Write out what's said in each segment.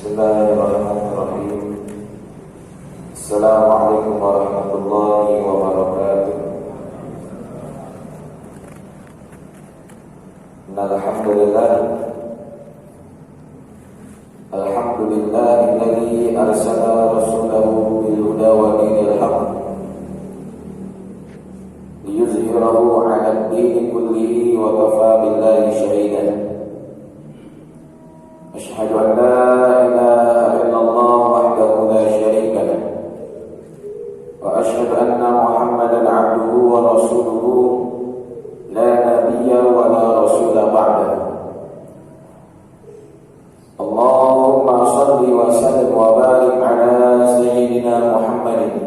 Bismillahirrahmanirrahim. Assalamualaikum warahmatullahi wabarakatuh. Alhamdulillahilladzi arsala rasulahu bil huda wa dinil haqq liyuzhirahu 'ala ad-dini kullihi wa kafaa billahi shahidan. Asyhadu an la ilaha illallah wahdahu la syarika lah wa asyhadu anna Muhammadan 'abduhu wa rasuluhu la nabiyya wa la rasula ba'dahu. Allahumma shalli wa sallim wa barik ala sayyidina Muhammadin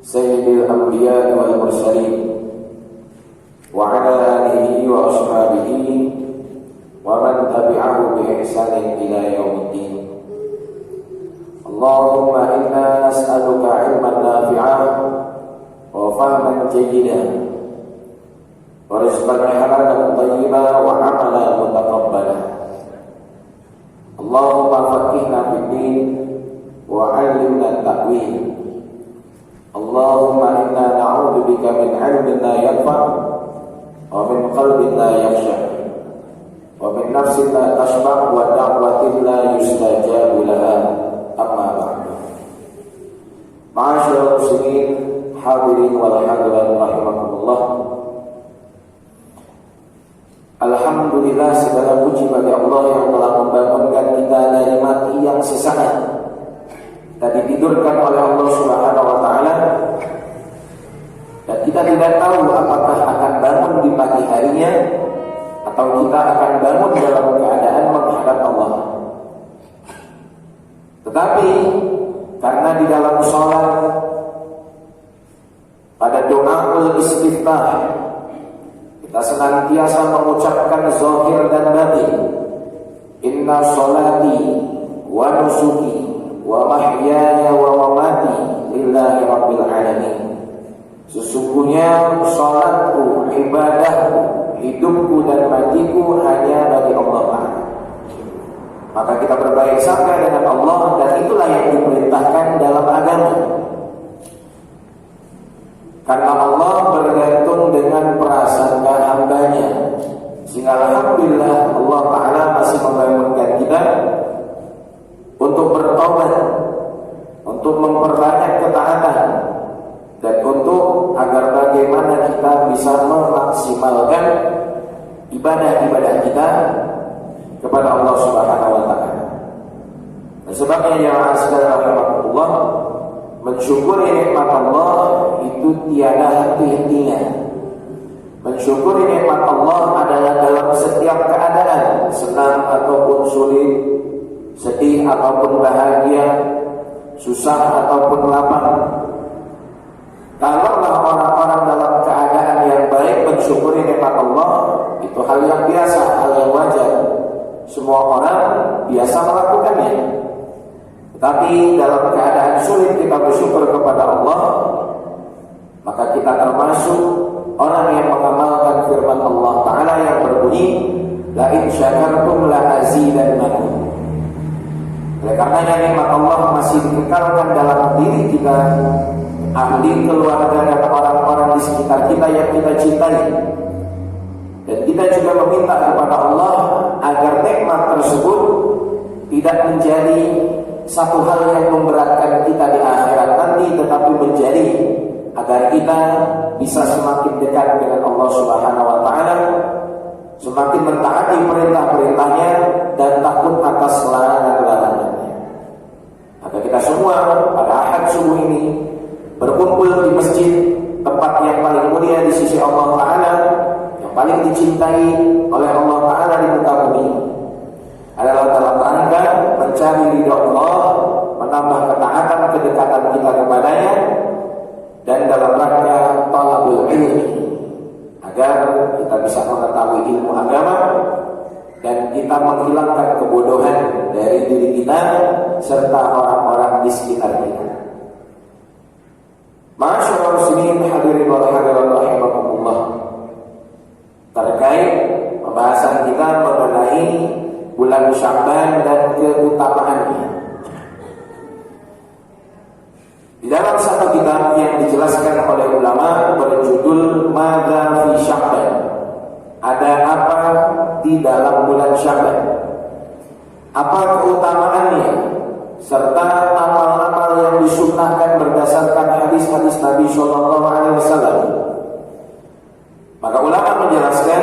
sayyidil anbiya'i wal mursalin wa ala alihi wa ashabihi wa man tabi'ahu bi ihsanin ila yaumiddin. Allahumma inna nas'aluka 'ilman nafi'an wa fahman jayyidan wa rizqan halalan thayyiban wa 'amalan mutaqabbalan. Allahumma faqihna fid-din wa 'allimna at-ta'wil. Allahumma inna na'udzubika min 'ilmin la yanfa' wa min qalbin la yakhsha' wa min nafsin la tashba' wa da'watin la yustajabu laha. Amma ba'du. Ma'asyiral muslimin hadirin wal hadirat rahimakumullah. Alhamdulillah, segala puji bagi Allah yang telah membangunkan kita dari mati yang sesaat dan ditidurkan oleh Allah Subhanahu wa taala, dan kita tidak tahu apakah akan bangun di pagi harinya atau kita akan bangun dalam keadaan menghadap Allah. Tetapi karena di dalam sholat pada doaul istiftah kita senantiasa mengucapkan zahir dan batin, inna sholati wa nusuki wa mahyaya wa mamati lillahi rabbil alamin. Sesungguhnya sholatku, ibadahku, hidupku dan matiku hanya bagi Allah Ta'ala. Maka kita berbaik sangka dengan Allah, dan itulah yang diperintahkan dalam agama. Karena Allah bergantung dengan prasangka hambanya, sehingga alhamdulillah Allah Ta'ala masih membangunkan kita untuk bertobat, untuk memperbanyak ketaatan, dan untuk agar bagaimana kita bisa memaksimalkan ibadah-ibadah kita kepada Allah Subhanahu wa taala. Dan sebabnya ya rahimakumullah, mensyukuri nikmat Allah itu tiada henti-hentinya. Mensyukuri nikmat Allah adalah dalam setiap keadaan, senang ataupun sulit, sedih ataupun bahagia, susah ataupun lapang. Kalaulah orang-orang dalam keadaan yang baik mensyukuri nikmat Allah, itu hal yang biasa, hal yang wajar. Semua orang biasa melakukannya. Tapi dalam keadaan sulit kita bersyukur kepada Allah, maka kita termasuk orang yang mengamalkan firman Allah Ta'ala yang berbunyi, la in syakartum la azidannakum. Oleh karenanya nikmat Allah masih dikekalkan dalam diri kita, ahli keluarga dan orang-orang di sekitar kita yang kita cintai. Dan kita juga meminta kepada Allah agar nikmat tersebut tidak menjadi satu hal yang memberatkan kita di akhirat nanti, tetapi menjadi agar kita bisa semakin dekat dengan Allah Subhanahu wa taala, semakin mentaati perintah-perintahnya dan takut atas larangan-larangannya. Maka kita semua pada Ahad subuh ini berkumpul di masjid, tempat yang paling mulia di sisi Allah Ta'ala, yang paling dicintai oleh Allah Ta'ala di muka bumi, adalah dalam rangka mencari ridha Allah, menambah ketaatan kedekatan kita kepadanya, dan dalam rangka talabul ilmi, agar kita bisa mengetahui ilmu agama dan kita menghilangkan kebodohan dari diri kita serta orang-orang di sekitar kita. Ma'asyiral muslimin hadirin wal hadirat rahimakumullah. Terkait pembahasan kita mengenai bulan Sya'ban dan keutamaan Sya'ban. Apa keutamaannya serta amal-amal yang disunnahkan berdasarkan hadis-hadis Nabi Shallallahu Alaihi Wasallam. Maka ulama menjelaskan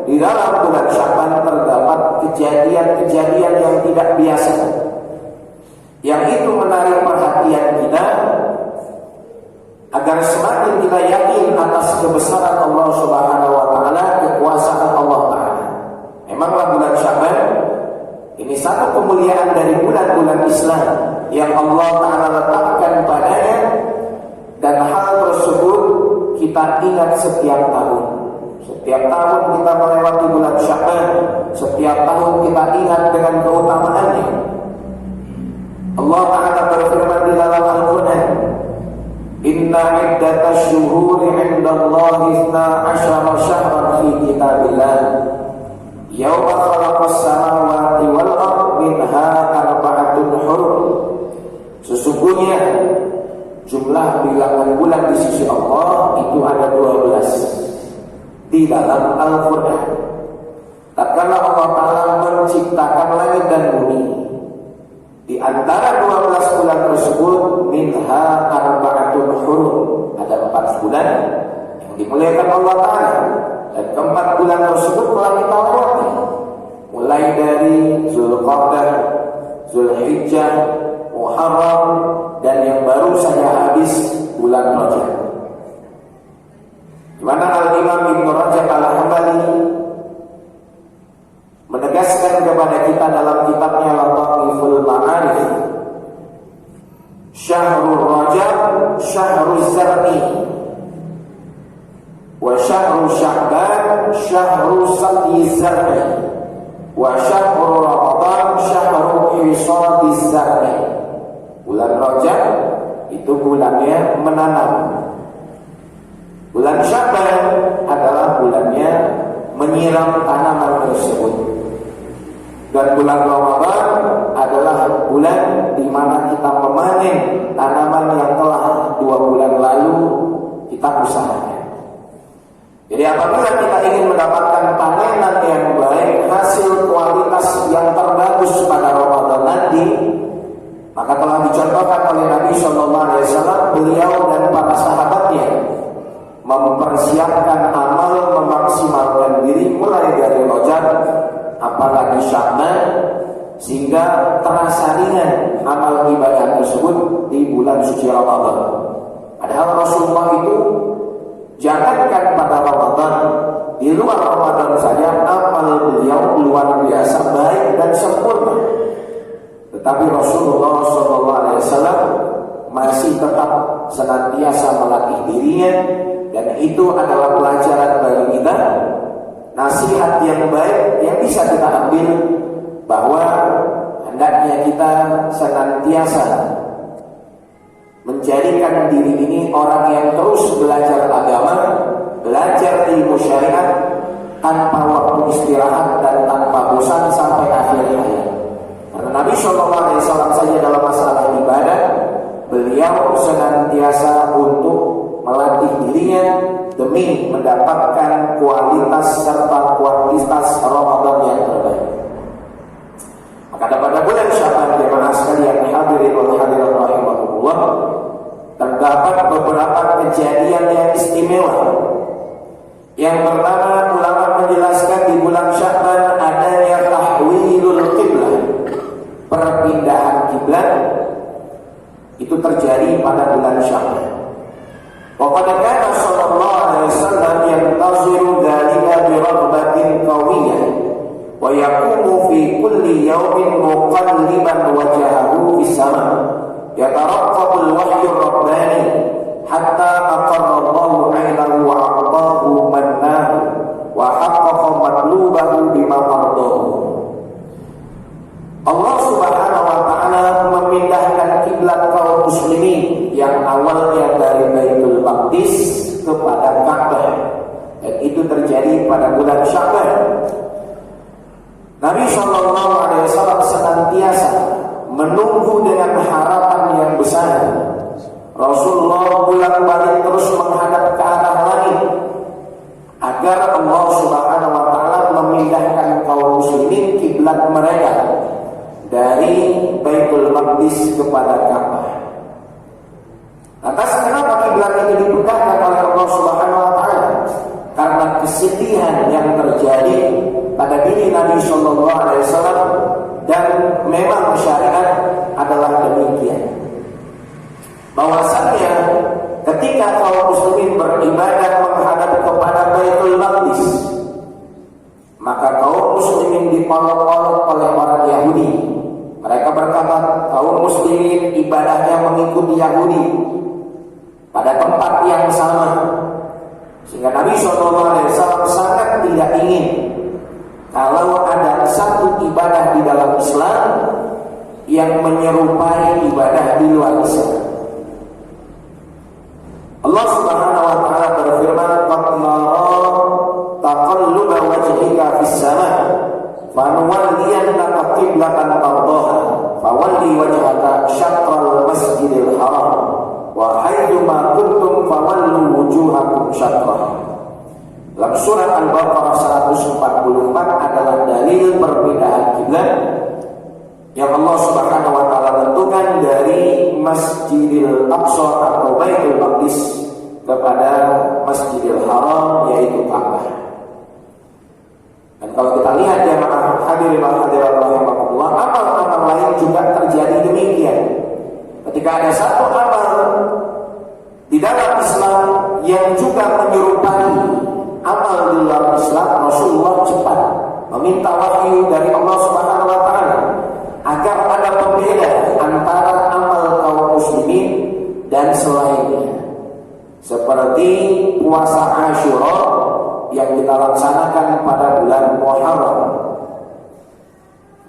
di dalam bulan Sya'ban terdapat kejadian-kejadian yang tidak biasa, yang itu menarik perhatian kita agar semakin kita yakin atas kebesaran Allah Subhanahu wa taala, kekuasaan Allah taala. Memanglah bulan Sya'ban ini satu kemuliaan dari bulan-bulan Islam yang Allah taala letakkan padanya, dan hal tersebut kita ingat setiap tahun. Setiap tahun kita melewati bulan Sya'ban, setiap tahun kita ingat dengan keutamaannya. Allah taala berfirman di dalam Al-Qur'an, "Inna iddatash syuhuri 'indallahi 12 syahran fi kitabillah. Yawma khalaqas samawati wal ardi minha arba'atun hurum." Sesungguhnya jumlah bilangan bulan di sisi Allah itu ada 12 di dalam Al-Qur'an. Tatkala Allah Ta'ala menciptakan langit dan bumi, di antara 12 bulan tersebut minha arba'atun hurum, ada 4 bulan yang dimuliakan Allah Ta'ala, dan keempat bulan tersebut telah kita lewati, mulai dari Zulqa'dah, Zulhijjah, Muharram, dan yang baru saja habis bulan Rajab. Di mana Al-Imam Ibnu Rajab Al-Hambali menegaskan kepada kita dalam kitabnya Lataiful Ma'arif, Syahrul Rajab Syahrul Zar'i, wa Syahrul Sya'ban Syahrul Saqyi Zar'i, wa Syahrul Ramadan Syahrul Hisadi Zar'i. Bulan Rajab itu bulannya menanam. Bulan Sya'ban adalah bulannya menyiram tanaman tersebut. Dan bulan Ramadan adalah bulan di mana kita memanen tanaman yang telah 2 bulan lalu kita usahakan. Jadi apabila kita ingin mendapatkan panenan yang baik, hasil kualitas yang terbagus pada Ramadan nanti, maka telah dicontohkan oleh Nabi Shallallahu Alaihi Wasallam, beliau dan para sahabatnya mempersiapkan amal, memaksimalkan diri mulai dari Rajab apalagi Sya'ban, sehingga terasa ringan amal ibadah tersebut di bulan suci Ramadan. Padahal Rasulullah itu jangankan pada Ramadan, di luar Ramadan saja amal beliau luar biasa baik dan sempurna. Tetapi Rasulullah SAW masih tetap senantiasa melatih dirinya, dan itu adalah pelajaran bagi kita, nasihat yang baik yang bisa kita ambil, bahwa hendaknya kita senantiasa menjadikan diri ini orang yang terus belajar agama, belajar ilmu syariat tanpa waktu istirahat dan tanpa bosan sampai akhir hayat. Karena Nabi SAW saja dalam masalah ibadah, beliau senantiasa untuk melatih dirinya demi mendapatkan kualitas serta kuantitas Ramadan yang terbaik. Maka pada bulan Sya'ban, jemaah sekalian hadirin wal hadirat rahimakumullah, terdapat beberapa kejadian yang istimewa. Yang pertama, ulama menjelaskan di bulan Sya'ban adanya tahwilul qiblah, perpindahan kiblat itu terjadi pada bulan Sya'ban. Wa qad kana sallallahu alaihi wasallam yantaziru dzalika bi raghbatin qawiyyah wa yaqumu fi kulli yawmin muqalliban wajhahu fis sama' yataraqqabu al-wahyu ar-rabbani hatta aqarra Allahu 'ainahu wa 'atahu mannahu wa haqqaqa matlubahu bima ardahu. Allah Subhanahu wa taala memindahkan kiblat kaum muslimin yang awalnya dari Baitul Maqdis kepada Ka'bah, dan itu terjadi pada bulan Sya'ban. Nabi Shallallahu Alaihi Wasallam senantiasa menunggu dengan harapan yang besar. Rasulullah bolak-balik terus menghadap ke arah langit agar Allah Subhanahu wa taala memindahkan kaum muslimin kiblat mereka dari Baitul Maqdis kepada Ka'bah. Lantas kenapa kiblat itu dipindahkan oleh Allah Subhanahu wa taala? Karena kesedihan yang terjadi pada diri Nabi sallallahu alaihi wasallam, dan memang syariat adalah demikian. Bahwasanya ketika kaum muslimin beribadah menghadap kepada Baitul Maqdis, maka kaum muslimin dipolok-polok oleh orang Yahudi. Mereka berkata kaum muslimin ibadahnya mengikuti Yahudi pada tempat yang sama, sehingga Nabi SAW sangat tidak ingin kalau ada satu ibadah di dalam Islam yang menyerupai ibadah di luar Islam. Allah Subhanahu wa taala berfirman, "Qad nara taqalluba wajhika fis sama', fanuwalliyannaka qiblatan tardaha, fawalli wajhaka syatral masjidil haram, wa haitsu ma kuntum fawallu wujuhakum syatrah." Dalam surat Al-Baqarah 144 adalah dalil perbedaan kiblat yang Allah Subhanahu wa taala tentukan dari Masjidil Aqsa atau Baitul Maqdis kepada Masjidil Haram, yaitu Ka'bah. Dan kalau kita lihat jemaah hadirin wa hadirat rahimakumullah, amal-amal lain juga terjadi demikian. Ketika ada satu amal di dalam Islam yang juga menyerupai amal di luar Islam, Rasulullah cepat meminta wahyu dari Allah Subhanahu wa taala agar ada pembeda antara amal kaum muslimin dan selainnya. Seperti puasa Asyura yang kita laksanakan pada bulan Muharram.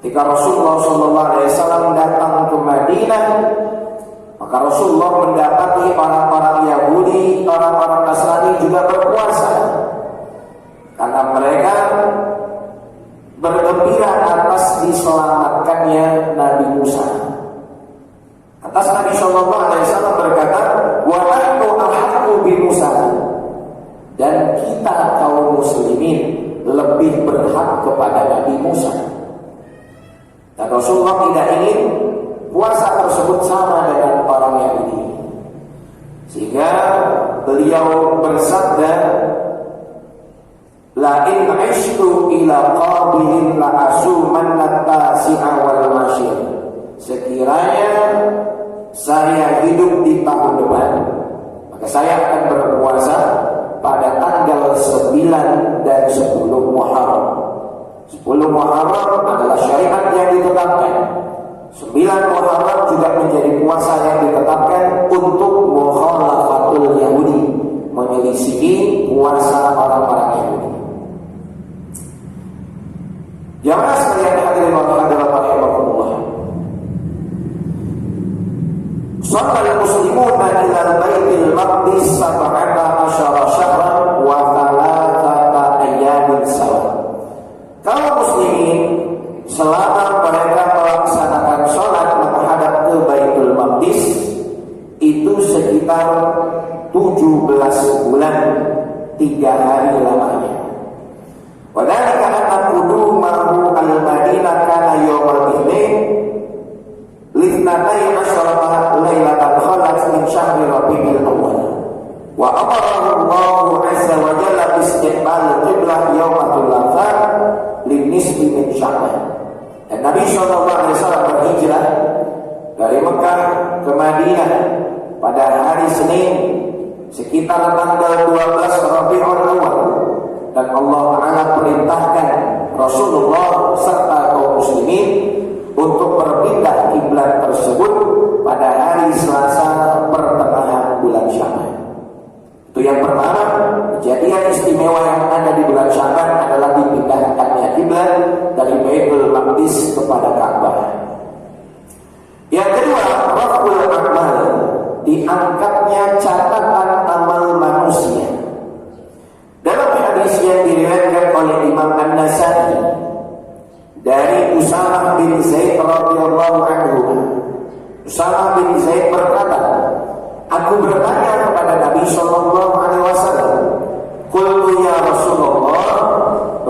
Ketika Rasulullah SAW datang ke Madinah, maka Rasulullah mendapati orang-orang Yahudi, orang-orang Nasrani juga berpuasa, karena mereka bergembira atas diselamatkannya Nabi Musa. Atas Nabi SAW berkata, "Wa nahnu ahaqqu bi Musa." Dan kita kaum muslimin lebih berhak kepada Nabi Musa. Dan Rasulullah tidak ingin puasa tersebut sama dengan orang Yahudi, sehingga beliau bersabda, "La in aishtu ila qabilin la asumanna tasi'a wal ashir." Sekiranya saya hidup di tahun depan, maka saya akan berpuasa pada tanggal 9 dan 10 Muharram. 10 Muharram adalah syariat yang ditetapkan. 9 Muharram juga menjadi puasa yang ditetapkan untuk mukhalafatul Yahudi, menyelisihi puasa orang-orang Yahudi. Jamaah sekalian hadirin wa hadirat rahimakumullah. Shallal muslimuna ila Baitul Maqdis 17 syahran wa 3 ayyamin sawa. Kaum muslimin selama mereka melaksanakan sholat menghadap ke Baitul Maqdis itu sekitar 17 bulan 3 hari lamanya. Wadhalika anna qudumahu al-Madinah kana yawmal Itsnin lithnatay asyrata lailatan khalat min syahri Rabiul Awwal. Wa amarahu Allah azza wa jalla bi istiqbal qiblah yawmatul Thulatha linisfi min Sya'ban. Dan Nabi SAW berhijrah dari Mekah ke Madinah pada hari Senin sekitar tanggal 12 Rabiul Awwal. Dan Allah Ta'ala perintahkan Rasulullah serta kaum muslimin untuk berpindah kiblat tersebut pada hari Selasa pertengahan bulan Sya'ban. Itu yang pertama, kejadian istimewa yang ada di bulan Sya'ban adalah dipindahkannya kiblat dari Baitul Maqdis kepada Ka'bah. Yang kedua, raf'ul amal, diangkatnya catatan amal manusia. Dalam hadis yang diriwayatkan oleh Imam An-Nasa'i dari Usamah bin Zaid radhiyallahu anhu, Usamah bin Zaid berkata, "Aku bertanya kepada Nabi sallallahu alaihi wasallam, qultu ya Rasulullah,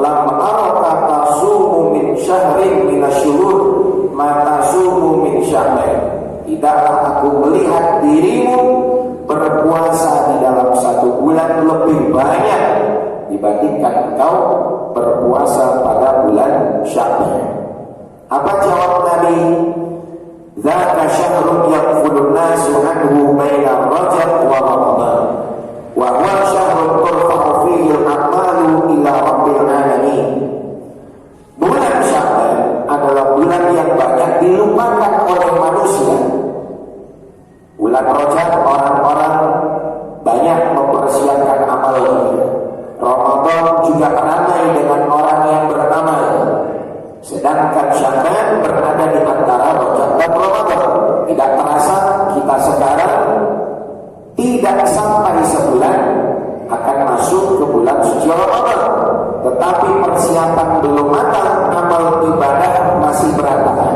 lam ara tasumu min Sya'ban, tidaklah aku melihat dirimu berpuasa di dalam satu bulan lebih banyak dibandingkan engkau berpuasa pada bulan Sya'ban. Apa jawab Nabi? Dzaka syahrun yaqfulun nasu anhu baina Rajab wa Ramadan wa huwa syahrun turfa'u fihi al-a'malu ila rabbil alamin. Bulan Sya'ban adalah bulan yang banyak dilupakan oleh manusia. Bulan Rajab orang-orang banyak mempersiapkan amalnya. Ramadan juga ramai dengan orang yang beramal. Sedangkan Sya'ban berada di antara Rajab dan Ramadan. Tidak terasa kita sekarang tidak sampai sebulan akan masuk ke bulan suci Ramadan. Tetapi persiapan belum matang, amal ibadah masih berantakan.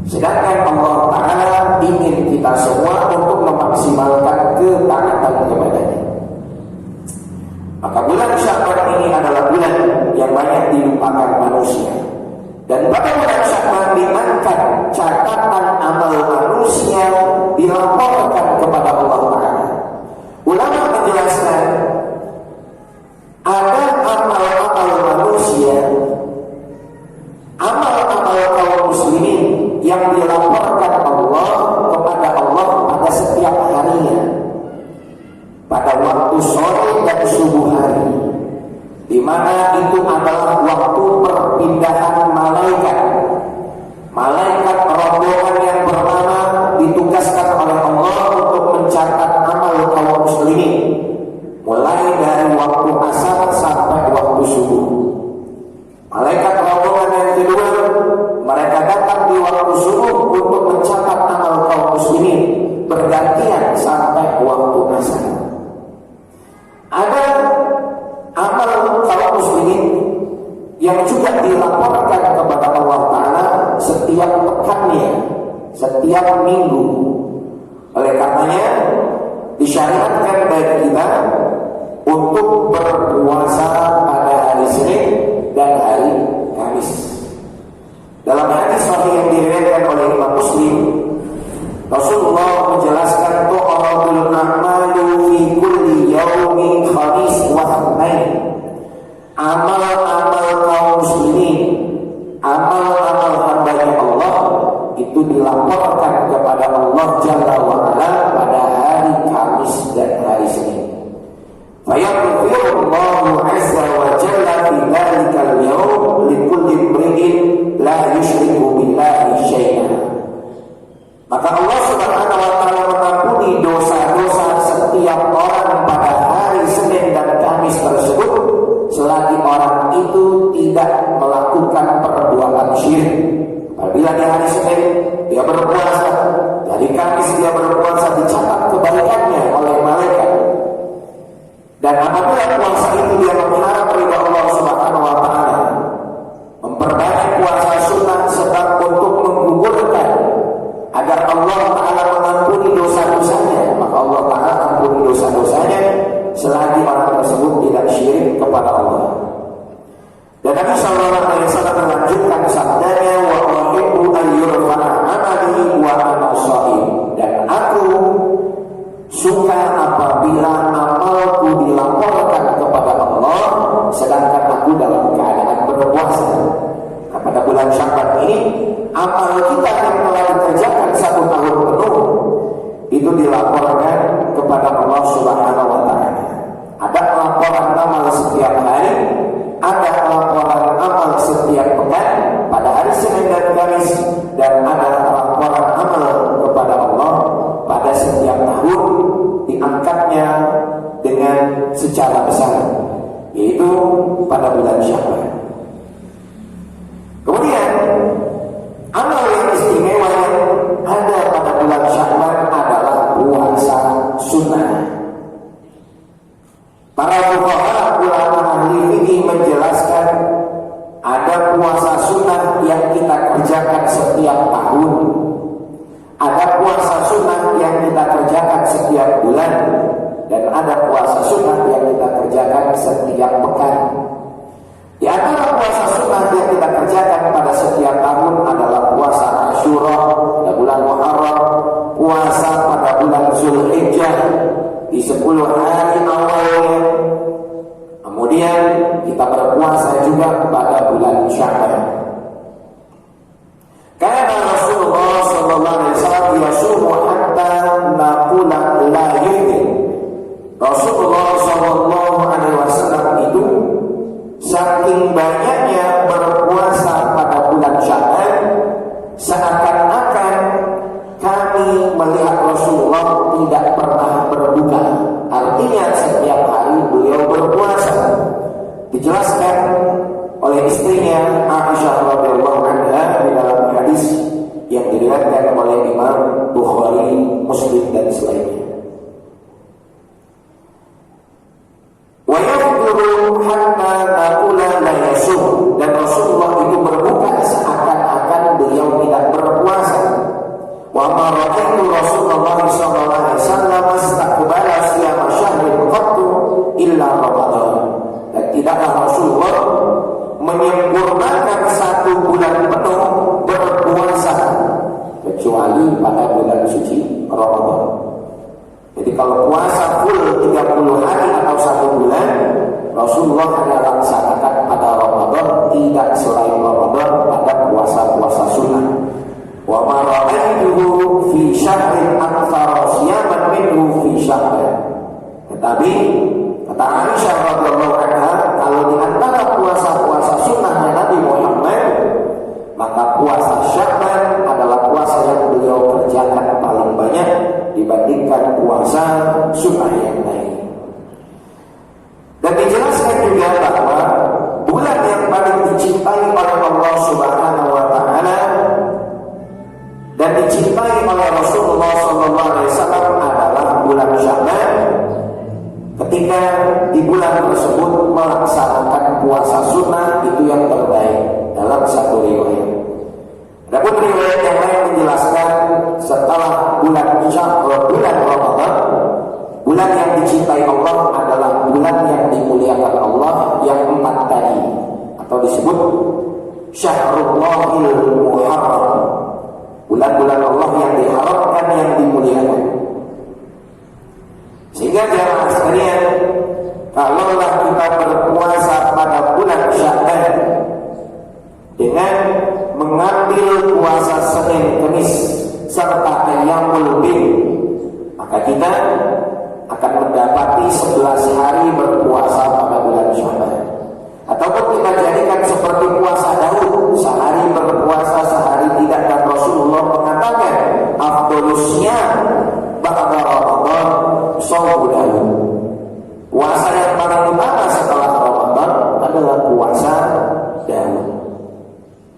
Sedangkan Allah Ta'ala ingin kita semua untuk memaksimalkan ketaatan kepadanya. Maka bulan Sya'ban ini adalah bulan yang banyak dilupakan manusia. Dan pada bulan Sya'ban diangkat catatan amal manusia dilaporkan kepada Allah Ta'ala. Ulama menjelaskan ada amal-amal manusia, amal-amal kaum muslimin yang dilaporkan Allah kepada Allah pada setiap harinya, pada waktu sore dan subuh hari, di mana itu adalah waktu perpindahan malaikat. Malaikat rombongan yang bernama ditugaskan oleh Allah untuk mencatat amal kaum muslimin, mulai dari waktu asar sampai waktu subuh. Malaikat rombongan yang kedua, mereka datang di waktu subuh untuk mencatat amal kaum muslimin, bergantian sampai waktu asar. Ada amal kaum muslimin yang juga dilaporkan kepada Allah Ta'ala setiap pekannya, setiap minggu. Oleh karenanya disyariatkan bagi kita untuk berpuasa pada hari Senin dan hari Kamis. Dalam hadis sahih yang diriwayatkan oleh Imam Muslim, Rasulullah menjelaskan tu'radul a'malu fi kulli yaumin khamis wa itsnain. Amal-amal kaum muslimin, amal-amal hamba-Nya Allah itu dilaporkan kepada Allah Jalla wa Ala pada hari Kamis dan hari Senin. Fayaghfirullahu azza wa jalla fi dzalikal yaum likulli imri'in la yusyriku billahi syai'an. Maka Allah Subhanahu wa taala mengampuni dosa-dosa setiap orang pada hari Senin dan Kamis tersebut selagi orang itu tidak melakukan perbuatan syirik. Apabila di hari Senin dia berpuasa, dari Kamis dia berpuasa, dicatat kebaikannya oleh malaikat. Dan apabila puasa itu dia mengharap ridha Allah Subhanahu wa taala, memperbanyak puasa sunnah sebab untuk menggugurkan agar Allah Ta'ala mengampuni dosa-dosanya, maka Allah Ta'ala ampuni dosa-dosanya selagi orang tersebut tidak syirik kepada Allah. Dan Nabi sallallahu alaihi wasallam melanjutkan sabdanya, wa uhibbu an yurfa'a amali wa ana shaim. Dan aku suka apabila amalku dilaporkan kepada Allah sedangkan aku dalam keadaan berpuasa. Nah, pada bulan Sya'ban ini amal kita yang telah dikerjakan 1 tahun penuh itu dilaporkan kepada Allah Subhanahu wa taala. Ada laporan amal setiap hari Dzulhijjah di 10 hari awalnya. Kemudian kita berpuasa juga pada bulan Sya'ban. Karena Rasulullah sallallahu alaihi wasallam yasumu hatta naqula la yuftir. Rasulullah sallallahu alaihi wasallam itu saking banyaknya berpuasa pada bulan Sya'ban, seakan-akan kami melihat Rasulullah tidak pernah berbuka. Artinya setiap hari beliau berpuasa. Dijelaskan oleh istrinya Aisyah radhiyallahu anha di dalam hadis yang diriwayatkan oleh Imam Bukhari, Muslim dan selainnya. Wa yafṭuru hatta taqula la yasum, dan Rasulullah itu berbuka seakan-akan beliau tidak berpuasa. Wa ma ra'aytu Rasulullah sallallahu alaihi wasallam istaqbala siyam syahrin qattu illa Ramadan. Dan tidaklah Rasulullah menyempurnakan satu bulan penuh berpuasa kecuali pada bulan suci Ramadan. Jadi kalau puasa full 30 hari atau 1 bulan, Rasulullah hanya laksanakan pada Ramadan, tidak selain Ramadan pada puasa-puasa sunnah. Wa ma ra'aytuhu fi syahrin aktsara siyaman minhu fi syahrin. Tetapi kata Aisyah radhiyallahu anha, kalau di antara puasa-puasa sunnahnya Nabi Muhammad, maka puasa Sya'ban adalah puasa yang beliau kerjakan paling banyak dibandingkan puasa sunnah yang lain. Dan dijelaskan juga bahwa bulan yang paling dicintai oleh Allah Subhanahu wa taala dan dicintai oleh Rasulullah sallallahu alaihi wasallam adalah bulan Sya'ban. Ketika di bulan tersebut melaksanakan puasa sunnah, itu yang terbaik dalam satu riwayat. Adapun riwayat yang lain menjelaskan setelah bulan Ramadan, bulan yang dicintai Allah adalah bulan yang dimuliakan Allah yang 4 tadi, atau disebut Syahrullahil Muharram, bulan-bulan Allah yang diharamkan, yang dimuliakan. Sehingga jamaah sekalian, kalaulah kita berpuasa pada bulan Sya'ban dengan mengambil puasa Senin, Kamis serta Ayyamul Bid, maka kita akan mendapati 11 hari berpuasa pada bulan Sya'ban. Ataupun kita jadikan seperti puasa Daud, sehari berpuasa, sehari tidak. Dan Rasulullah mengatakan afdalusnya ba'da Ramadan shaum Daud. Puasa yang paling utama setelah Ramadan adalah puasa Daud.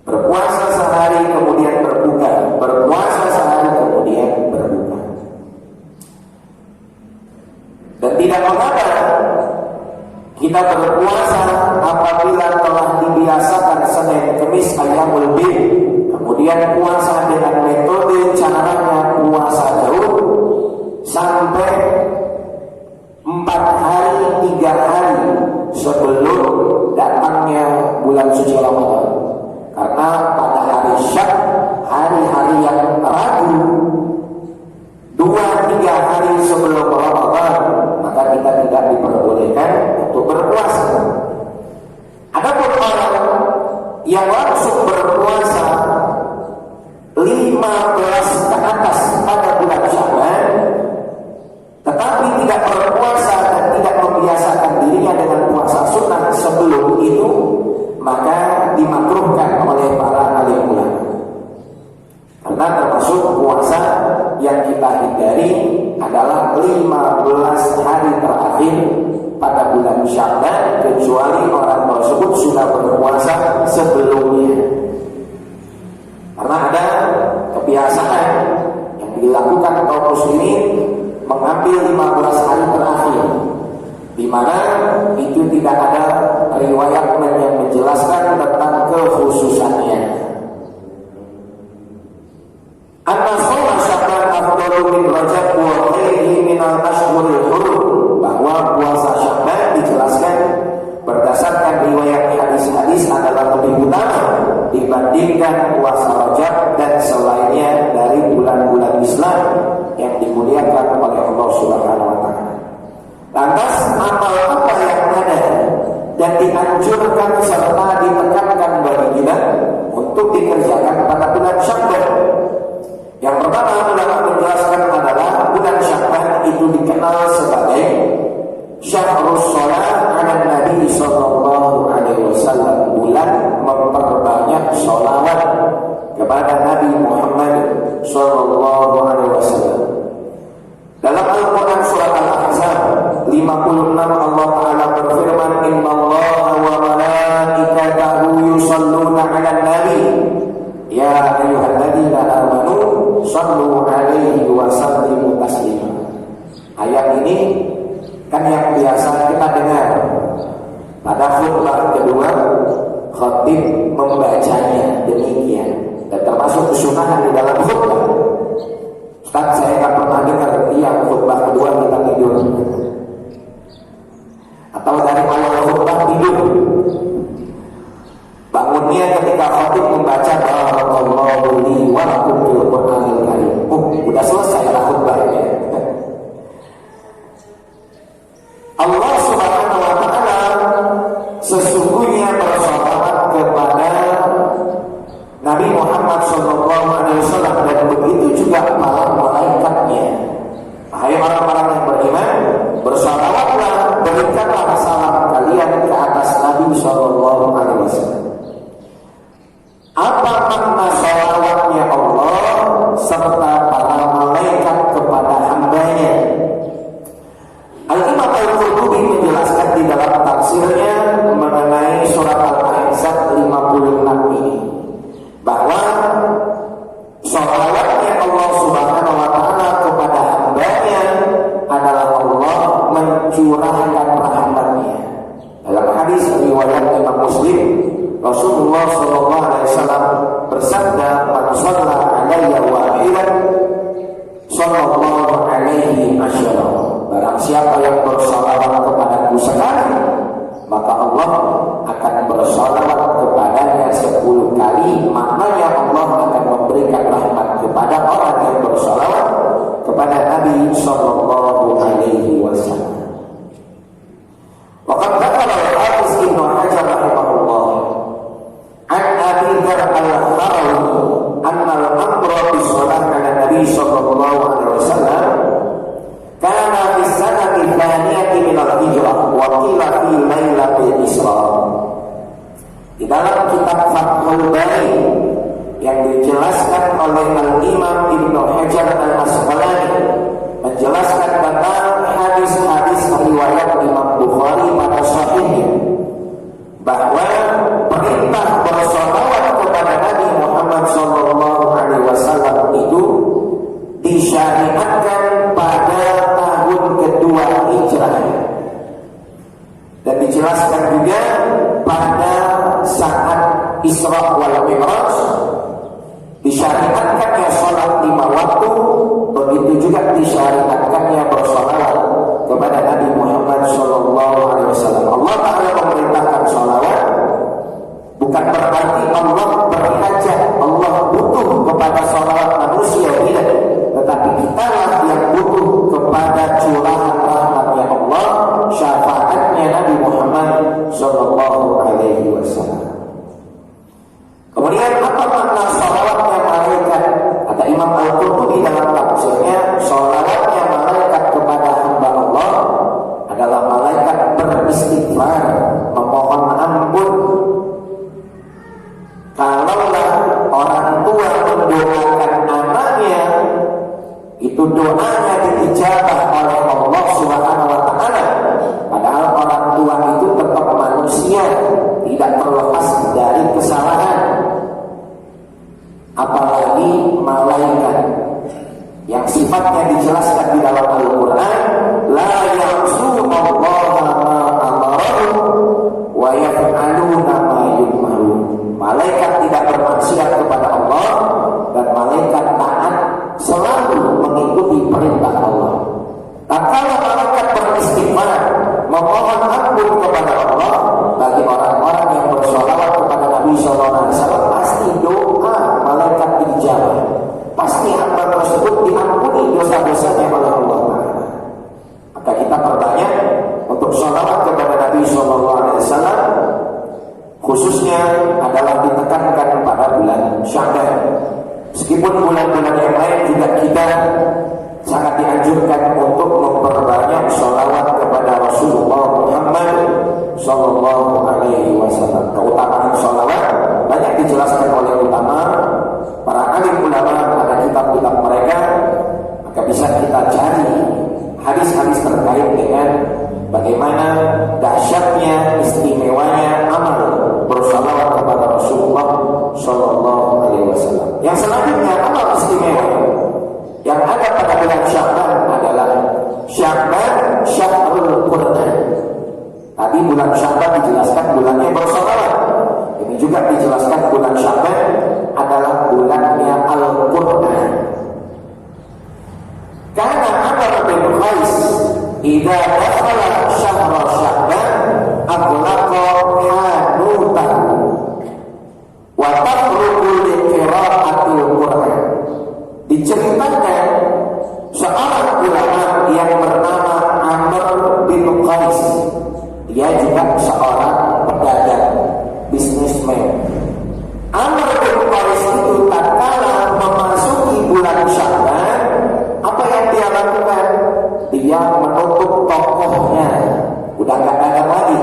Berpuasa sehari kemudian berbuka, berpuasa sehari kemudian berbuka. Dan tidak mengapa kita berpuasa apabila telah dibiasakan Senin, Kamis, Ayyamul Bid, kemudian puasa dengan metode caranya puasa Daud sampai 4 hari, 3 hari sebelum datangnya bulan suci Ramadan. Karena pada hari Syak, hari-hari yang ragu, 2-3 hari sebelum Ramadan, maka kita tidak diperbolehkan untuk berpuasa. Adapun orang yang langsung berpuasa 15 ke atas pada bulan Sya'ban, tetapi tidak berpuasa dan tidak membiasakan dirinya dengan puasa sunnah sebelum itu, maka dimakruhkan oleh para alim ulama. Karena termasuk puasa yang kita hindari adalah 15 hari terakhir pada bulan Sya'ban, kecuali orang tersebut sudah berpuasa sebelumnya. Karena ada kebiasaan yang dilakukan kaum muslimin mengambil 15 hari terakhir, di mana itu tidak ada riwayat yang menjelaskan tentang kekhususannya. An-nasawma Sya'ban afdalu min Rajab wa khairihi minal ashhuril hurum, bahwa puasa Sya'ban dijelaskan berdasarkan riwayat hadis-hadis adalah lebih utama dibandingkan puasa Rajab dan selainnya dari bulan-bulan Islam yang dimuliakan oleh Allah Subhanahu sallallahu alaihi wasallam. Dalam Al-Qur'an surat Al-Ahzab 56 Allah Ta'ala berfirman, innallaha wa malaikatahu yusholluna 'alan nabi ya ayyuhalladzina amanu shallu 'alaihi wa sallimu taslima. Ayat ini kan yang biasa kita dengar pada khutbah kedua, khatib membacanya demikian, dan termasuk kesunahan di dalam khutbah. Ustaz, saya tak pernah dengar yang khutbah kedua kita tidur, atau dari awal khutbah tidur. Bangunnya ketika khatib membaca barakallahu li wa lakum fil Qur'anil karim. Udah selesai lah khutbahnya. Allah Subhanahu wa Ta'ala sesungguhnya bersalawat kepada Nabi Muhammad sallallahu alaihi wasallam, dan begitu juga para malaikatnya. Hai orang-orang yang beriman, bersalawatlah, berikanlah salam kalian ke atas Nabi sallallahu alaihi wasallam. Apa makna salawatnya Allah serta para malaikat kepada hambanya? Al-Imam Al-Qurtubi menjelaskan di dalam tafsirnya mengenai surat Al-Ahzab 56 ini, bahwa salawatnya Allah Subhanahu wa Ta'ala kepada hambanya adalah Allah mencurahkan rahmatnya. Dalam hadis riwayat Imam Muslim, Rasulullah sallallahu alaihi wasallam bersabda, "Man shalla 'alayya wahidan sallallahu alaihi asyara." Barang siapa yang bersalawat kepadaku sekali, maka Allah akan bersalawat kepadanya 10 kali. Maknanya Allah akan memberikan rahmat kepada orang yang bersalawat kepada Nabi sallallahu alaihi wasallam. Waqad dzakara al-Hafiz Ibnu Hajar rahimahullah an Abi Dzar al-Harawi anna al-amra bi shalah ala Nabi sallallahu alaihi wasallam kana fi sanati tsaniyati min al-hijrah wa qila fi lailatul Isra. Di dalam kitab Fathul Bari yang dijelaskan oleh Al-Imam Ibnu Hajar Al-Asqalani menjelaskan tentang hadis-hadis riwayat Imam Bukhari pada sahihnya, bahwa perintah bersalawat kepada Nabi Muhammad sallallahu alaihi wasallam itu disyariatkan pada tahun kedua Hijrah, dan dijelaskan juga pada saat Isra wal Mi'raj disyariatkannya salat 5 waktu, begitu juga disyariatkannya bersalawat kepada Nabi Muhammad sallallahu alaihi wasallam. Allah Ta'ala memerintahkan salawat bukan berarti Allah berhajat, Allah butuh kepada salawat manusia, tidak, tetapi kitalah yang butuh kepada curahan rahmatnya Allah, syafaatnya Nabi Muhammad sallallahu alaihi wasallam. Kemudian apa makna salawatnya malaikat? Kata Imam Al-Qurtubi dalam tafsirnya, salawatnya malaikat kepada hamba Allah adalah malaikat beristighfar, memohon ampun. Kalaulah orang tua mendoakan anaknya, itu doanya diijabah oleh Allah Subhanahu wa Ta'ala. Padahal orang tua itu tetap manusia, tidak terlepas dari kesalahan. Apalagi malaikat yang sifatnya dijelaskan di dalam Al-Quran, la ya'sunallaha ma amarahu wa yaf'aluna ma yu'marun. Malaikat tidak bermaksiat kepada Allah, dan malaikat taat selalu mengikuti perintah Allah. Tak kala malaikat beristighfar, memohon ampun kepada Allah, bagi orang-orang yang bersalawat kepada Nabi sallallahu alaihi wasallam, pasti doa malaikat dijawab, pasti hamba tersebut diampuni dosa-dosanya oleh Allah Ta'ala. Maka kita perbanyak untuk salawat kepada Nabi sallallahu alaihi wasallam, khususnya adalah ditekankan pada bulan Sya'ban. Meskipun bulan-bulan yang lain juga kita sangat dianjurkan untuk memperbanyak salawat kepada Rasulullah Muhammad sallallahu alaihi wasallam. Keutamaan salawat banyak dijelaskan oleh ulama, para alim ulama pada kitab-kitab maka bisa kita cari hadis-hadis terkait dengan bagaimana dahsyatnya, istimewanya amal bersalawat kepada Rasulullah Shallallahu Alaihi Wasallam. Yang selanjutnya amal istimewa yang ada pada bulan Sya'ban adalah Sya'ban Syahrul Quran. Tadi bulan Sya'ban dijelaskan bulannya bersalawat. Ini juga dijelaskan bulan Sya'ban adalah bulannya Al-Quran. Karena Amr bin Qais idza dakhala syahr Sya'ban aghlaqa hanutahu wa tafruqu li qira'atil Quran. Diceritakan seorang ulama yang bernama Amr bin Qais. Dia juga seorang pedagang, bisnismen. Amr bin Qais itu tatkala memasuki bulan Sya'ban, apa yang dia lakukan? Dia menutup tokohnya, udah gak ada lagi.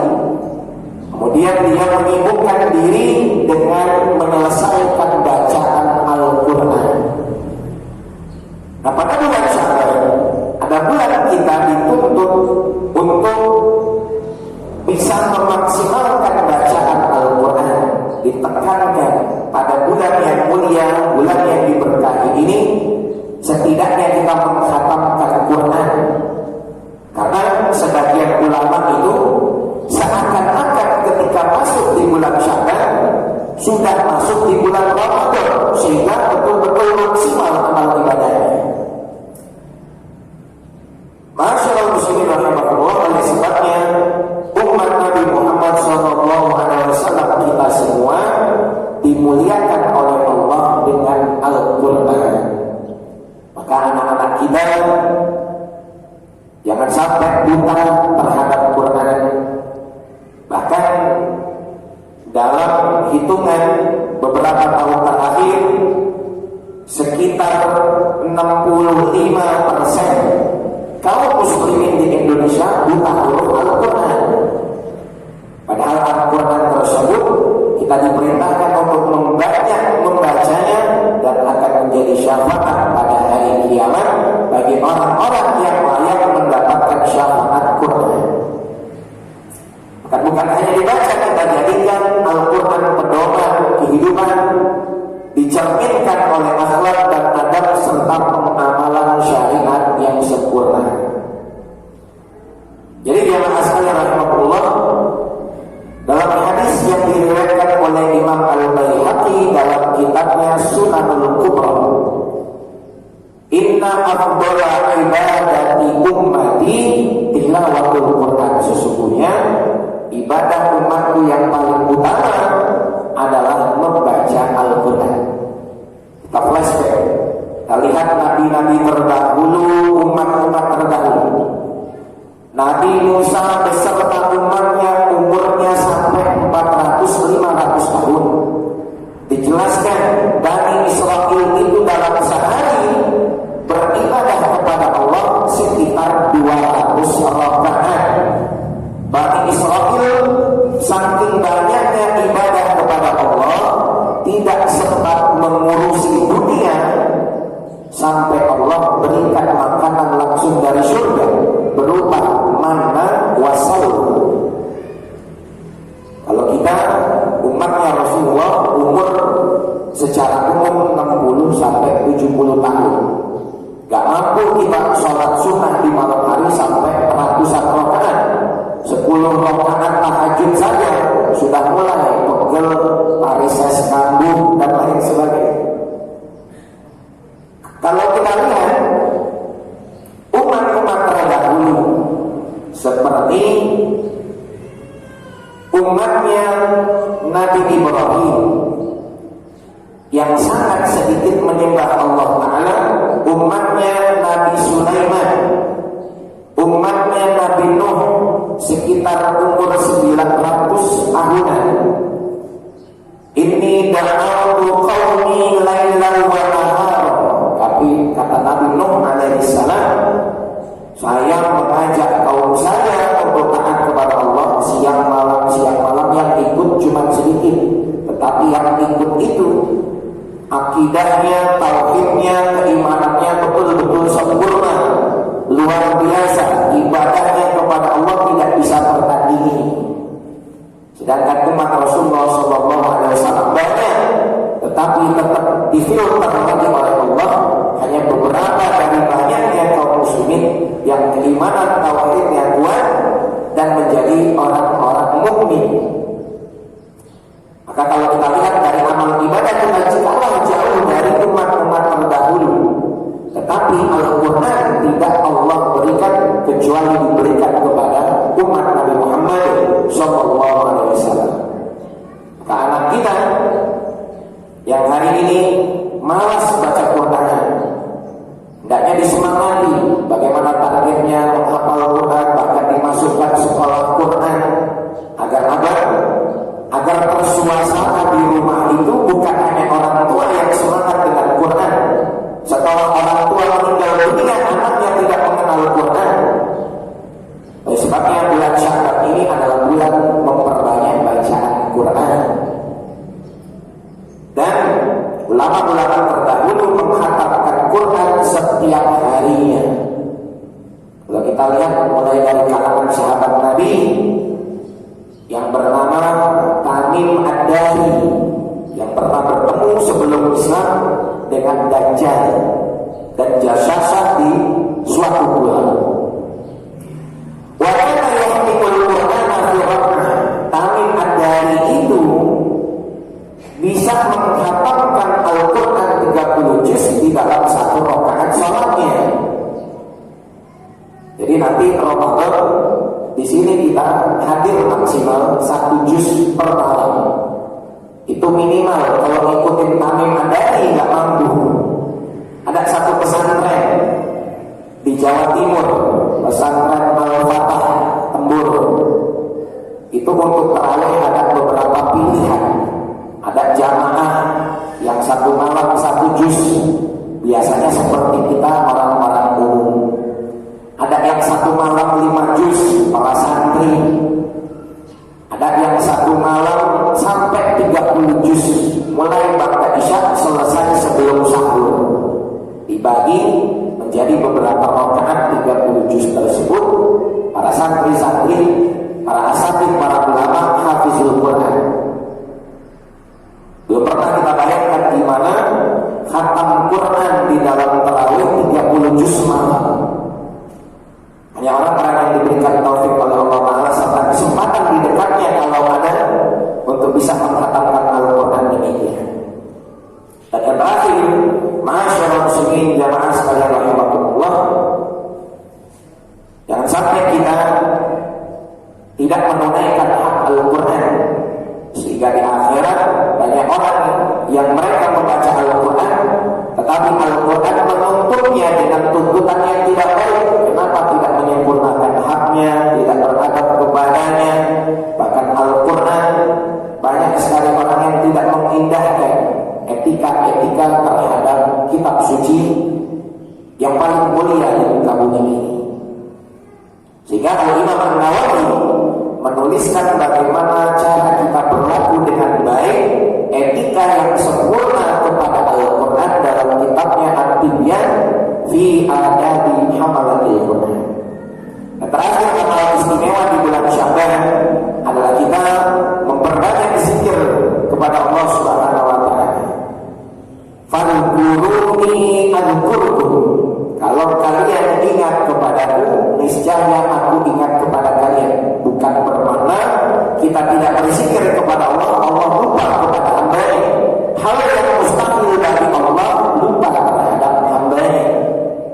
Kemudian dia menyibukkan diri dengan menyelesaikan bacaan Al-Quran. Nah, pada bulan Sya'ban, ada bulan kita dituntut untuk bisa memaksimalkan bacaan Al-Quran. Ditekankan pada bulan yang mulia, bulan yang diberkahi ini, setidaknya kita mengkhatamkan Quran. Karena sebagian ulama itu seakan-akan ketika masuk di bulan Sya'ban sudah masuk di bulan Ramadan, sehingga betul-betul maksimal amal ibadahnya. Masyaallah muslimin rahimahullah, oleh sebabnya umat Nabi Muhammad SAW kita semua dimuliakan oleh Allah dengan Al-Quran. Maka anak-anak kita jangan sampai buta terhadap Quran. Bahkan dalam hitungan beberapa tahun terakhir, sekitar 65% kaum muslimin di Indonesia buta huruf Al-Quran. Padahal Al-Quran tersebut kita diperintahkan untuk membacanya dan akan menjadi syafaat pada hari kiamat bagi orang-orang yang layak mendapatkan syafaat Quran. Bukan hanya dibaca, kita jadikan Al-Quran pedoman kehidupan, dicerminkan oleh akhlak dan adab serta pengamalan syariat yang sempurna. Jadi jamaah sekalian rahimahullah, dalam hadis yang diriwayatkan oleh Imam Al-Baihaqi dalam kitabnya Sunanul Kubra, inna afdhala ibadati ummati tilawatul Quran. Sesungguhnya ibadah umatku yang paling utama adalah membaca Al-Quran. Kita flashback, kita lihat nabi-nabi terdahulu, umat-umat terdahulu. Nabi Musa beserta umatnya umurnya sampai 400-500 tahun. Dijelaskan Bani Israel itu dalam sehari beribadah kepada Allah sekitar 200 rakaat. Bani Israel saking banyaknya ibadah kepada Allah, tidak sempat mengurusi dunia sampai Allah berikan makanan langsung dari surga berupa manna wa salwa. Kalau kita umatnya Rasulullah umur secara umum 60 sampai 70 tahun, gak mampu kita sholat sunnah di malam hari sampai ratusan rakaat. 10 rakaat tahajud saja sudah mulai pegel, varises kambung dan lain sebagainya. Kalau kita lihat umat-umat terdahulu seperti umatnya Nabi Ibrahim yang sangat sedikit menyembah Allah Ta'ala, umatnya Nabi Sulaiman, umatnya Nabi Nuh sekitar umur 900 tahunan. Ini da'atu qaumi lailan wa nahar. Tapi kata Nabi Nuh alaihissalam, saya mengajak kaum saya untuk taat kepada Allah siang malam, yang ikut cuma sedikit. Tetapi yang ikut itu akidahnya, tauhidnya, keimanannya betul-betul sempurna. yang keimanan tauhidnya kuat dan menjadi orang-orang mukmin. Maka kalau kita lihat dari amal ibadah kita jikalau jauh dari umat-umat terdahulu, tetapi Al-Quran tidak Allah berikan kecuali diberikan kepada umat Nabi Muhammad SAW. Maka anak kita yang hari ini malas baca Quran, hendaknya disemangati bagaimana targetnya menghafal Quran, bahkan dimasukkan sekolah Quran agar tersuasana di rumah itu bukan hanya orang tua yang semangat dengan Quran. Setelah orang tua meninggal dunia, anaknya tidak mengenal Quran. Oleh sebabnya bulan Sya'ban ini adalah bulan memperbanyak bacaan Quran. Dan ulama-ulama terdahulu mengkhatamkan Quran setiap harinya. Kalau kita lihat mulai dari kalangan sahabat Nabi yang bernama Tamim Ad-Dari, yang pernah bertemu sebelum Islam dengan Dajjal dan Jasasa di suatu bulan. Wa kana yahmilul Qur'ana fi raq'ah. Tamim Ad-Dari itu bisa menghafalkan Al-Quran 30 juz di dalam satu rakaat salatnya. Jadi nanti Ramadan di sini kita hadir maksimal 1 juz per malam. Itu minimal. Kalau ngikutin Tamim Ad-Dari nggak mampu. Ada satu pesantren di Jawa Timur, pesantren Al-Fatah Tembur. Itu untuk tarawih ada beberapa pilihan. Ada jamaah yang 1 malam 1 juz, biasanya seperti kita orang-orang umum. Ada yang 1 malam 5 juz, para santri. Ada yang 1 malam sampai 30 juz, mulai ba'da isya selesai sebelum sahur. Dibagi menjadi beberapa rakaat 30 juz tersebut. Para santri-santri, para asatidz, para ulama hafizul Quran. Belum pernah kita bayangkan di mana khatam Quran di dalam tarawih 30 juz malam. Hanya orang-orang yang diberikan taufik oleh Allah Ta'ala serta kesempatan di dekatnya kalau ada untuk bisa mengkhatamkan Al-Quran demikian. Dan yang terakhir, ma'asyiral muslimin jamaah sekalian rahimakumullah, jangan sampai kita tidak menunaikan hak Al-Quran sehingga di akhirat banyak orang yang mereka membaca Al-Quran tetapi Al-Quran menuntutnya dengan tuntutan yang tidak baik. Kenapa tidak menyempurnakan haknya, tidak beradab kepadanya? Bahkan Al-Quran banyak sekali orang yang tidak mengindahkan etika-etika terhadap kitab suci yang paling mulia di muka bumi ini. Sehingga Al-Imam An-Nawawi menuliskan bagaimana cara kita berlaku dengan baik, etika yang sempurna kepada Al-Quran dalam kitabnya At-Tibyan fi Adabi Hamalatil Quran. Dan terakhir, amal istimewa di bulan Sya'ban adalah kita memperbanyak zikir kepada Allah Subhanahu wa Ta'ala. Fadhkuruni adhkurkum. Kalau kalian ingat kepadaku, niscaya aku ingat kepada kalian. Bukan bermakna kita tidak berzikir kepada Allah, Allah lupa kepada hamba-Nya. Hal yang mustahil bagi Allah lupa terhadap hamba-Nya.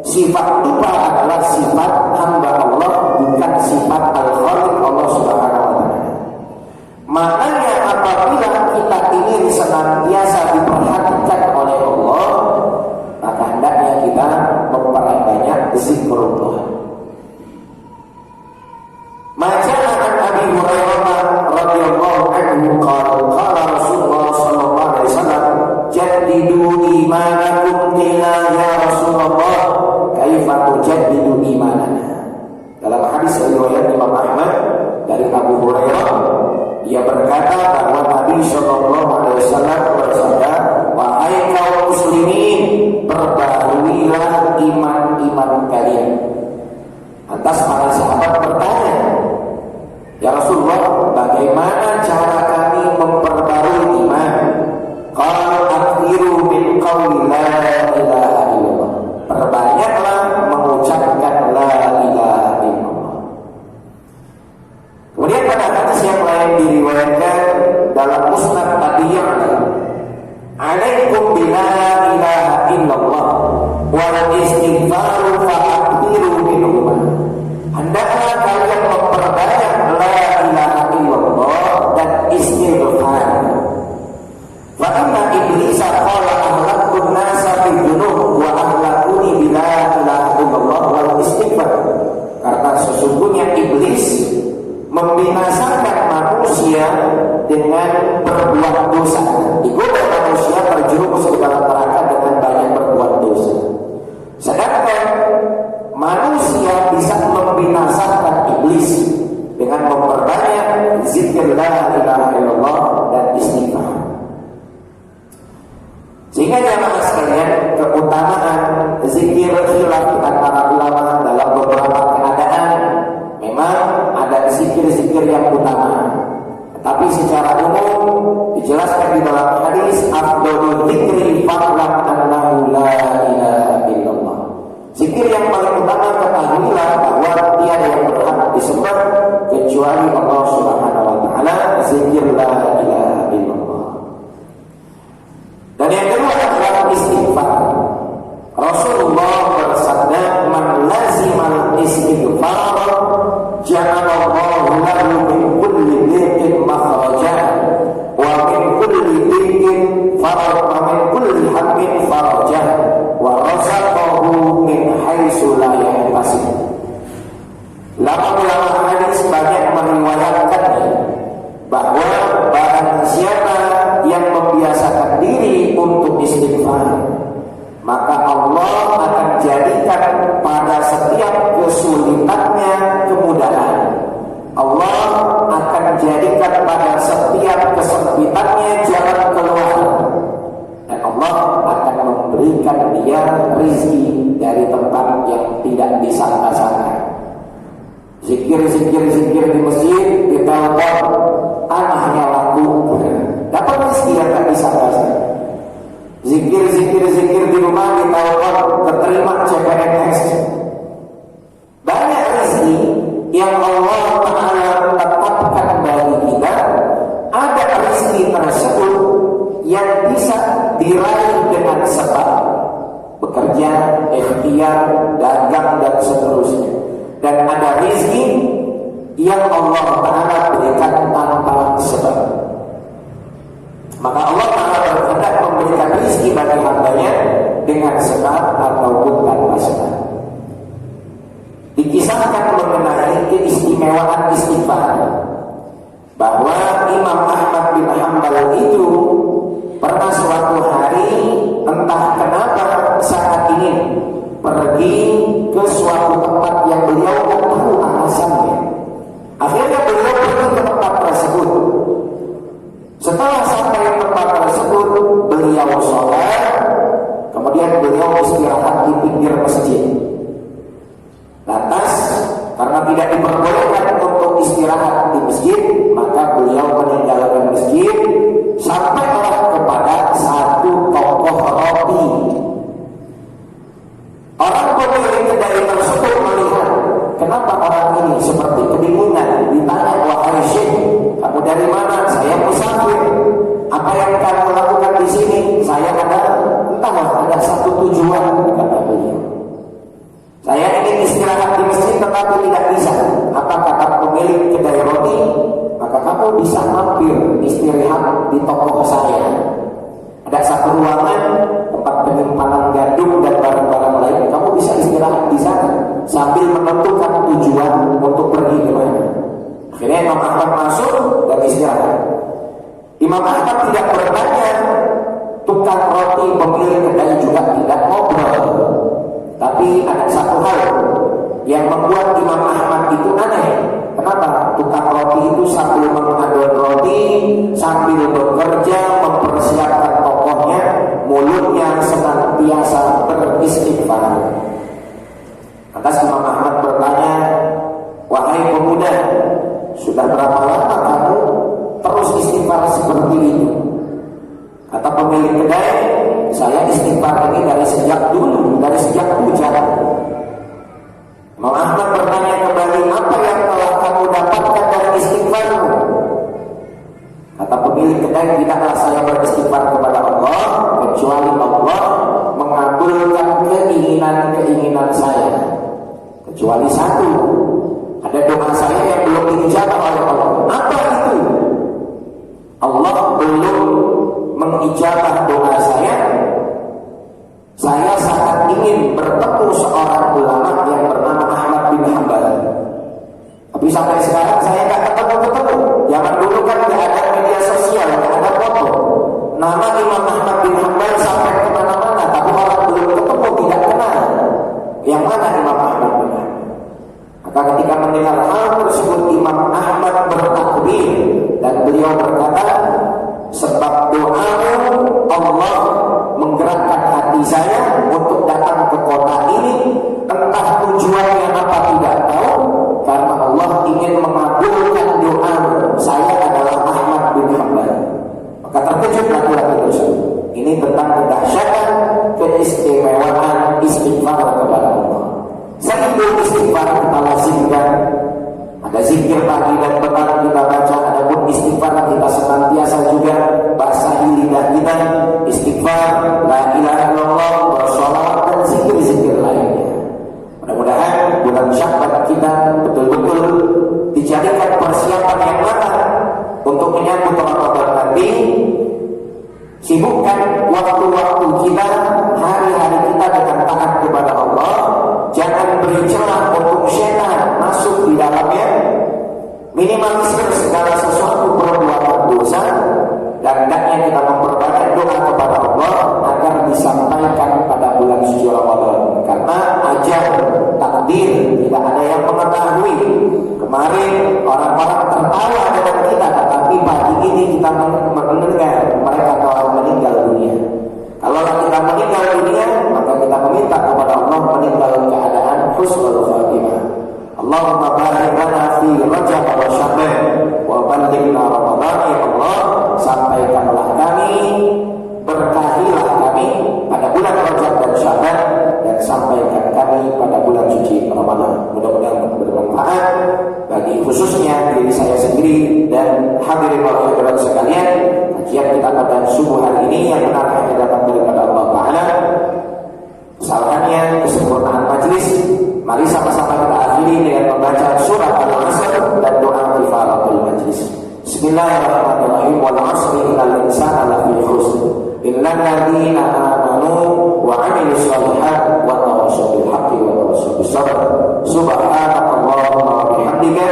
Sifat lupa adalah sifat hamba Allah, bukan sifat Al-Khaliq Allah Subhanahu wa Ta'ala. Makanya apabila kita ingin senantiasa diperhatikan oleh Allah, maka hendaknya kita memperbanyak zikrullah. Majalah an Abi Hurairah radhiyallahu anhu qala Rasulullah sallallahu alaihi wasallam jaddidu imanakum qila ya Rasulullah kaifa tujaddidu imanana. Dalam hadis riwayat Imam Ahmad dari Abu Hurairah, ia berkata bahwa Nabi sallallahu alaihi wasallam bersabda, wahai kaum muslimin, perbaharuilah iman-iman kalian. Lantas para sahabat bertanya, ya Rasulullah, bagaimana cara kami memperbarui iman? Qala akthiru min qawli la ilaha illallah. Perbanyaklah mengucapkan la ilaha dengan berbuat dosa. Digoda manusia terjerumus ke dalam neraka dengan banyak berbuat dosa. Sedangkan manusia bisa membinasakan iblis dengan memperbanyak zikir la ilaha illallah dan istighfar. Sehingga jamaah sekalian, keutamaan zikir khilaf antara ulama dalam beberapa keadaan. Memang ada zikir-zikir yang utama, tapi secara umum dijelaskan di dalam hadis afdhalul dzikri fa'lam annahu la ilaha illallah. Zikir yang paling utama ketahuilah bahwa tiada yang berhak disembah kecuali Allah Subhanahu wa taala, zikir la ilaha illallah. Dan yang kedua adalah istighfar. Rasulullah bersabda, "Man lazimal istighfar ja'alallahu lahu min kulli dhiqin makhrajan wa min kulli dhiqin farajan wa min kulli hammin farajan wa razaqahu min haitsu la yahtasib." Ulama hadis banyak meriwayatkannya bahwa barang siapa yang membiasakan diri untuk istighfar, maka Allah akan jadikan pada setiap kesulitannya kemudahan. Allah akan jadikan pada setiap kesempitannya jalan keluar. Dan Allah akan memberikan dia rezeki dari tempat yang tidak disangka-sangka. Zikir di masjid, di telepon, anaknya laku, dapat rezeki yang tak disangka-sangka. Zikir di rumah, di telepon, keterima CPNS. Banyak rezeki yang Allah Ta'ala tetapkan bagi kita. Ada rezeki tersebut yang bisa diraih dengan sebab bekerja, ikhtiar, dagang, dan seterusnya. Dan ada rezeki yang Allah Ta'ala berikan tanpa sebab. Maka Allah Ta'ala berkehendak memberikan rezeki bagi hambanya dengan sebab ataupun tanpa sebab. Dikisahkan mengenai keistimewaan istighfar bahwa Imam Ahmad bin Hanbal itu pernah suatu hari entah kenapa saat ini pergi ke suatu tempat yang beliau tak tahu alasannya. Akhirnya beliau pergi ke tempat tersebut. Setelah sampai ke tempat tersebut, beliau sholat, kemudian beliau istirahat di pinggir masjid. Lantas, karena tidak diperbolehkan untuk istirahat di masjid, maka beliau meninggalkan masjid sampailah kepada satu toko roti. Orang pemilik kedai tersebut melihat, kenapa orang ini seperti kebingungan. Ditanya, "Wahai Syekh, kamu dari mana?" "Saya musafir." "Apa yang kamu lakukan di sini?" "Saya ada satu tujuan," kata beliau. "Saya ingin istirahat di masjid tetapi tidak bisa." "Apa?" kata pemilik kedai roti. "Maka kamu bisa mampir istirahat di toko saya. Ada satu ruangan tempat penyimpanan gandum dan barang-barang lain. Kamu bisa istirahat di sana sambil menentukan tujuan untuk pergi ke mana." Akhirnya Imam Ahmad masuk dan istirahat. Imam Ahmad tidak bertanya, tukang roti pemilik kedai juga tidak ngobrol. Tapi ada satu hal yang membuat Imam Ahmad itu aneh. Kenapa? Tukang roti itu sambil mengadon roti, sambil bekerja, mempersiapkan tokohnya, mulutnya senantiasa beristighfar. Atas Imam Ahmad bertanya, "Wahai pemuda, sudah berapa lama kamu terus istighfar seperti itu?" Kata pemilik kedai, "Saya istighfar ini dari sejak dulu, dari sejak hujan." Imam Ahmad bertanya kembali, "Apa yang telah kamu dapatkan dari istighfarmu?" Kata pemilik kedai, "Tidaklah saya beristighfar kepada Allah kecuali Allah mengabulkan keinginan-keinginan saya. Kecuali satu, ada doa saya yang belum dijawab oleh Allah." "Apa itu?" "Allah belum mengijabah doa saya. Saya sangat ingin bertemu seorang ulama yang bernama Ahmad bin Hanbal. Tapi sampai sekarang saya nggak ketemu. Zaman dulu kan nggak ada media Yang mana Imam Ahmad benar? Maka ketika mendengar hal tersebut Imam Ahmad bertakbir dan beliau berkata, sebab doa Allah menggerakkan hati saya untuk datang ke kota ini, entah tujuannya apa tidak tahu, karena Allah ingin mengabulkan doa saya adalah Ahmad bin Hanbal. Maka terkejut laki-laki tersebut. Ini tentang kedahsyatan keistimewaan istighfar kepada Allah. Satu istighfar kita lazimkan. Ada zikir pagi dan petang kita baca, ada pun istighfar kita senantiasa juga basahi lidah kita, istighfar, la ilaha illallah, bersolawat dan zikir-zikir lainnya. Mudah-mudahan bulan Syawal kita betul-betul dijadikan persiapan yang matang untuk menyambut Ramadan nanti. Sibukkan waktu-waktu kita, hari-hari kita dengan taat kepada Allah. Jangan beri celah untuk syaitan masuk di dalamnya. Minimalisir segala sesuatu perbuatan dosa, dan hendaknya kita memperbanyak doa kepada Allah agar disampaikan pada bulan suci Ramadan. Karena ajal takdir tidak ada yang mengetahui. Kemarin orang-orang tertawa dengan kita, tetapi pagi ini kita mendengar mereka telah meninggal dunia. Kalau kita meninggal dunia, maka kita meminta kepada Allah meninggal keadaan husnul khatimah. Allahumma barik lana fi Rajab wa Sya'ban wa ballighna Ramadan, ya Allah, sampaikanlah kami, berkahilah kami pada bulan Rajab dan Sya'ban, dan sampaikan kami pada bulan suci Ramadan. Mudah-mudahan bermanfaat bagi khususnya diri saya sendiri dan hadirin wal hadirat sekalian. Kajian kita pada subuh hari ini yang benar hanya datang daripada Allah Ta'ala. Kesalahannya, kesempurnaan majlis, mari sama-sama kita akhiri dengan membaca surat Al-Asr dan doa kifaratul majlis. Bismillahirrahmanirrahim. Wal 'asri innal insana lafi khusr illal ladzina amanu wa 'amilus shalihat wa tawassaw bil haqqi wa tawassaw bis sabr. Subhanakallahumma wa bihamdika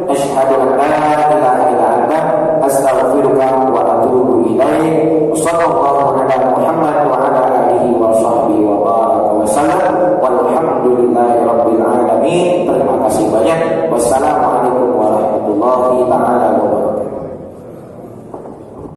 asyhadu an la ilaha illa anta astaghfiruka wa atubu ilaik. Sallallahu ala Muhammad wa ala alihi wa sahbihi wa baraka wa sallam. Walhamdulillahi rabbil alamin. Terima kasih banyak. Wassalamualaikum warahmatullahi wabarakatuh.